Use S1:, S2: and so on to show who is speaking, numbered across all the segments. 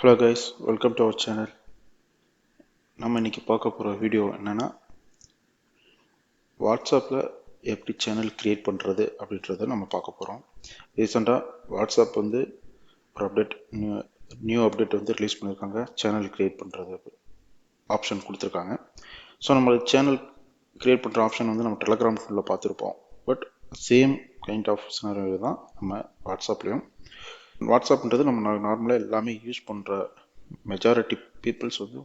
S1: Hello guys, welcome to our channel. நம்ம இன்னைக்கு பார்க்க போகிற வீடியோ என்னென்னா, வாட்ஸ்அப்பில் எப்படி சேனல் க்ரியேட் பண்ணுறது அப்படின்றத நம்ம பார்க்க போகிறோம். ரீசெண்டாக வாட்ஸ்அப் வந்து ஒரு அப்டேட் நியூ அப்டேட் வந்து ரிலீஸ் பண்ணியிருக்காங்க. சேனல் க்ரியேட் பண்ணுறது ஆப்ஷன் கொடுத்துருக்காங்க. ஸோ நம்ம சேனல் க்ரியேட் பண்ணுற ஆப்ஷன் வந்து நம்ம டெலகிராம் ஃபுல்லில் பார்த்துருப்போம். But same kind of scenario தான் நம்ம வாட்ஸ்அப்லேயும். வாட்ஸ்அப்ன்றது நம்ம நார்மலாக எல்லாமே யூஸ் பண்ணுற மெஜாரிட்டி பீப்புள்ஸ் வந்து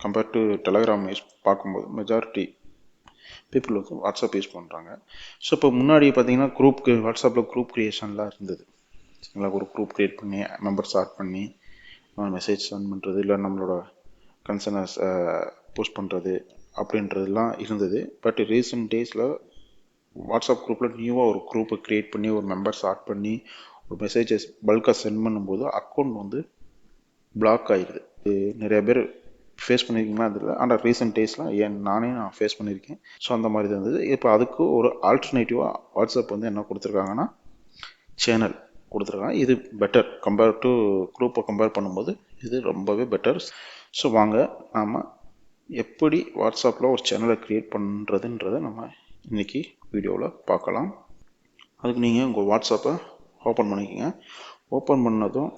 S1: கம்பேர்ட் டு டெலகிராம் யூஸ் பார்க்கும்போது மெஜாரிட்டி பீப்புள் வந்து வாட்ஸ்அப் யூஸ் பண்ணுறாங்க. ஸோ இப்போ முன்னாடி பார்த்தீங்கன்னா வாட்ஸ்அப்பில் குரூப் க்ரியேஷன்லாம் இருந்தது. சரிங்களா, ஒரு குரூப் க்ரியேட் பண்ணி மெம்பர்ஸ் ஆட் பண்ணி மெசேஜ் சென்ட் பண்ணுறது, இல்லை நம்மளோட கன்சர்னை போஸ்ட் பண்ணுறது அப்படின்றதுலாம் இருந்தது. பட் ரீசெண்ட் டேஸில் வாட்ஸ்அப் குரூப்பில் நியூவாக ஒரு குரூப்பை க்ரியேட் பண்ணி ஒரு மெம்பர்ஸ் ஆட் பண்ணி ஒரு மெசேஜஸ் பல்காக சென்ட் பண்ணும்போது அக்கௌண்ட் வந்து பிளாக் ஆகிடுது. நிறைய பேர் ஃபேஸ் பண்ணியிருக்கீங்களா அதில், ஆனால் ரீசெண்ட் டேஸில் நான் ஃபேஸ் பண்ணியிருக்கேன். ஸோ அந்த மாதிரி தான் இருந்தது. இப்போ அதுக்கு ஒரு ஆல்டர்னேட்டிவாக வாட்ஸ்அப் வந்து என்ன கொடுத்துருக்காங்கன்னா, சேனல் கொடுத்துருக்காங்க. இது பெட்டர் கம்பேர் டு குரூப்பை கம்பேர் பண்ணும்போது இது ரொம்பவே பெட்டர். ஸோ வாங்க நாம் எப்படி வாட்ஸ்அப்பில் ஒரு சேனலை க்ரியேட் பண்ணுறதுன்றதை நம்ம இன்றைக்கி வீடியோவில் பார்க்கலாம். அதுக்கு நீங்கள் உங்கள் வாட்ஸ்அப்பை ஓப்பன் பண்ணிக்கோங்க. ஓப்பன் பண்ணதும்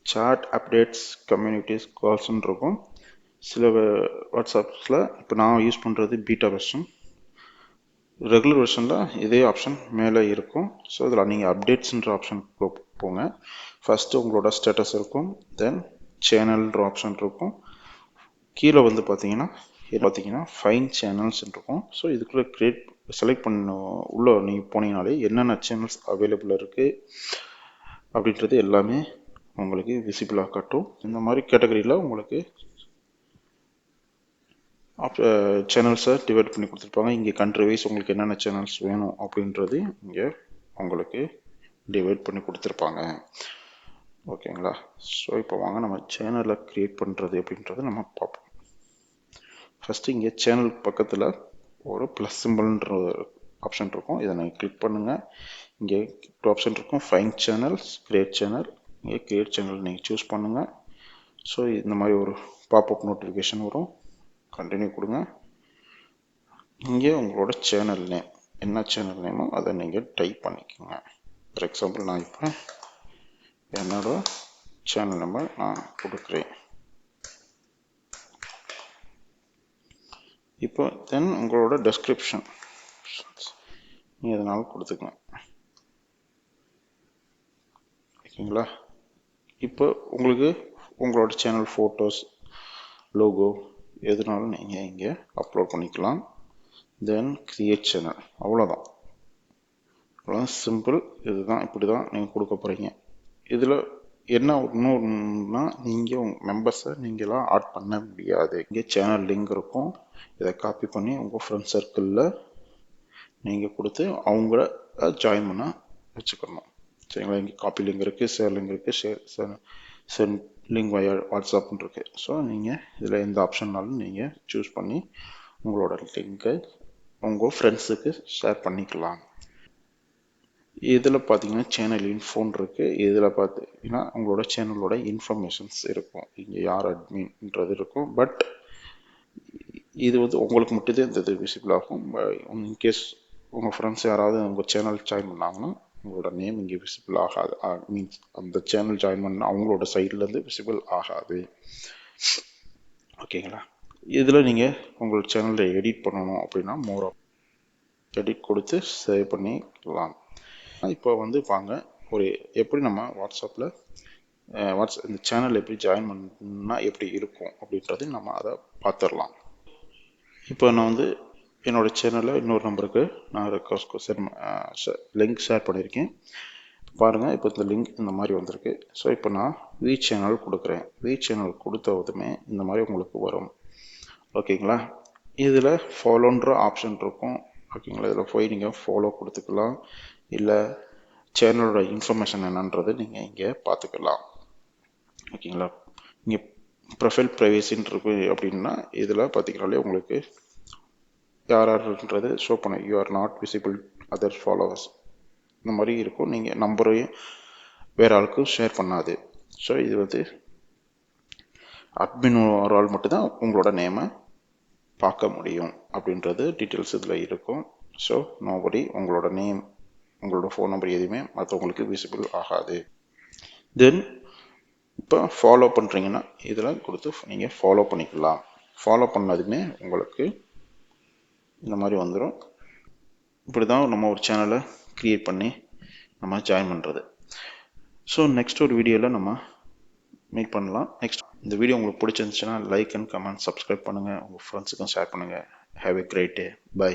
S1: சாட் அப்டேட்ஸ் கம்யூனிட்டிஸ் கால்ஸ்ன்னு இருக்கும். சில வாட்ஸ்அப்ஸில் இப்போ நான் யூஸ் பண்ணுறது பீட்டா வெர்ஷன். ரெகுலர் வெர்ஷனில் இதே ஆப்ஷன் மேலே இருக்கும். ஸோ இதில் நீங்கள் அப்டேட்ஸ்ன்ற ஆப்ஷன் போங்க. ஃபஸ்ட்டு உங்களோட ஸ்டேட்டஸ் இருக்கும், தென் சேனல்ன்ற ஆப்ஷன் இருக்கும். கீழே வந்து பார்த்தீங்கன்னா ஃபைன் சேனல்ஸ் இருக்கும். ஸோ இதுக்குள்ளே செலக்ட் பண்ண உள்ளே நீங்கள் போனீங்கனாலே என்னென்ன சேனல்ஸ் அவைலபிள் இருக்குது அப்படின்றது எல்லாமே உங்களுக்கு விசிபிளாக காட்டும். இந்த மாதிரி கேட்டகரியில் உங்களுக்கு சேனல்ஸை டிவைட் பண்ணி கொடுத்துருப்பாங்க. இங்கே கண்ட்ரி வைஸ் உங்களுக்கு என்னென்ன சேனல்ஸ் வேணும் அப்படின்றது இங்கே உங்களுக்கு டிவைட் பண்ணி கொடுத்துருப்பாங்க. ஓகேங்களா. ஸோ இப்போ வாங்க நம்ம சேனலை க்ரியேட் பண்ணுறது அப்படின்றத நம்ம பார்ப்போம். ஃபஸ்ட்டு இங்கே சேனல் பக்கத்தில் ஒரு ப்ளஸ் சிம்பிள்ன்ற ஆப்ஷன் இருக்கும். இதை நீங்கள் கிளிக் பண்ணுங்கள். இங்கே ஆப்ஷன் இருக்கும், ஃபைன் சேனல்ஸ், கிரியேட் சேனல். இங்கே கிரியேட் சேனல் நீங்கள் சூஸ் பண்ணுங்கள். ஸோ இந்த மாதிரி ஒரு பாப்அப் நோட்டிஃபிகேஷன் வரும். கண்டினியூ கொடுங்க. இங்கே உங்களோட சேனல் நேம், என்ன சேனல் நேமோ அதை நீங்கள் டைப் பண்ணிக்கோங்க. ஃபார் எக்ஸாம்பிள் நான் இப்போ என்னோட சேனல் நம்பர் நான் கொடுக்குறேன். இப்போ தென் உங்களோட டெஸ்கிரிப்ஷன் நீங்கள் எதனாலும் கொடுத்துக்கங்க. ஓகேங்களா. இப்போ உங்களுக்கு உங்களோட சேனல் ஃபோட்டோஸ், லோகோ எதுனாலும் நீங்கள் இங்கே அப்லோட் பண்ணிக்கலாம். தென் கிரியேட் சேனல், அவ்வளோதான். சிம்பிள். இதுதான், இப்படி தான் நீங்கள் கொடுக்க போகிறீங்க. இதில் என்ன இன்னொன்னா, நீங்கள் உங்கள் மெம்பர்ஸை நீங்களாம் ஆட் பண்ண முடியாது. இங்கே சேனல் லிங்க் இருக்கும். இதை காப்பி பண்ணி உங்கள் ஃப்ரெண்ட் சர்க்கிளில் நீங்கள் கொடுத்து அவங்கள ஜாயின் பண்ண வச்சுக்கணும். சரிங்களா. இங்கே காப்பி லிங்க் இருக்குது, ஷேர் லிங்க் இருக்குது, சென்ட் லிங்க் வயா வாட்ஸ்அப்னு இருக்குது. ஸோ நீங்கள் இதில் எந்த ஆப்ஷன்னாலும் நீங்கள் சூஸ் பண்ணி உங்களோட லிங்கை உங்கள் ஃப்ரெண்ட்ஸுக்கு ஷேர் பண்ணிக்கலாம். இதில் பார்த்தீங்கன்னா சேனல் இன்ஃபோன் இருக்குது. இதில் பார்த்தீங்கன்னா உங்களோட சேனலோட இன்ஃபர்மேஷன்ஸ் இருக்கும். இங்கே யார் அட்மின்ன்றது இருக்கும். பட் இது வந்து உங்களுக்கு மட்டும்தான் இந்த இது விசிபிள் ஆகும். இன்கேஸ் உங்கள் ஃப்ரெண்ட்ஸ் யாராவது உங்கள் சேனல் ஜாயின் பண்ணாங்கன்னா உங்களோட நேம் இங்கே விசிபிள் ஆகாது. மீன்ஸ் அந்த சேனல் ஜாயின் பண்ணால் அவங்களோட சைட்லேருந்து விசிபிள் ஆகாது. ஓகேங்களா. இதில் நீங்கள் உங்களோட சேனலில் எடிட் பண்ணணும் அப்படின்னா மோர் எடிட் கொடுத்து சேவ் பண்ணிக்கலாம். இப்போ வந்து வாங்க ஒரு எப்படி நம்ம வாட்ஸ்அப்பில் இந்த சேனல் எப்படி ஜாயின் பண்ணால் எப்படி இருக்கும் அப்படின்றது நம்ம அதை பார்த்துடலாம். இப்போ நான் வந்து என்னோடய சேனலில் இன்னொரு நம்பருக்கு நான் லிங்க் ஷேர் பண்ணியிருக்கேன். பாருங்கள், இப்போ இந்த லிங்க் இந்த மாதிரி வந்திருக்கு. ஸோ இப்போ நான் வி சேனல் கொடுக்குறேன். வி சேனல் கொடுத்ததுமே இந்த மாதிரி உங்களுக்கு வரும். ஓகேங்களா. இதில் ஃபாலோன்ற ஆப்ஷன் இருக்கும். ஓகேங்களா. இதில் போய் நீங்கள் ஃபாலோ கொடுத்துக்கலாம், இல்லை சேனலோட இன்ஃபர்மேஷன் என்னன்றது நீங்கள் இங்கே பார்த்துக்கலாம். ஓகேங்களா. இங்கே ப்ரொஃபைல் ப்ரைவேசின்னு இருக்கு அப்படின்னா இதில் பார்த்தீங்கன்னாலே உங்களுக்கு யாருன்றது ஷோ பண்ண, you are not visible other followers இந்த மாதிரி இருக்கும். நீங்கள் நம்பரையும் வேறு ஆளுக்கும் ஷேர் பண்ணாது. ஸோ இது வந்து அட்மின் ஒரு ஆள் மட்டும்தான் உங்களோட நேமை பார்க்க முடியும் அப்படின்றது டீட்டெயில்ஸ் இதில் இருக்கும். ஸோ நோபடி உங்களோட நேம், உங்களோட ஃபோன் நம்பர் எதுவுமே மற்றவங்களுக்கு விசிபிள் ஆகாது. தென் இப்போ ஃபாலோ பண்ணுறீங்கன்னா இதில் கொடுத்து நீங்கள் ஃபாலோ பண்ணிக்கலாம். ஃபாலோ பண்ணதுமே உங்களுக்கு இந்த மாதிரி வந்துடும். இப்படி தான் நம்ம ஒரு சேனலை க்ரியேட் பண்ணி நம்ம ஜாயின் பண்ணுறது. ஸோ நெக்ஸ்ட் ஒரு வீடியோவில் நம்ம மீட் பண்ணலாம். நெக்ஸ்ட் இந்த வீடியோ உங்களுக்கு பிடிச்சிருந்துச்சுன்னா லைக் அண்ட் கமெண்ட், சப்ஸ்கிரைப் பண்ணுங்கள், உங்கள் ஃப்ரெண்ட்ஸுக்கும் ஷேர் பண்ணுங்கள். Have a great day. By.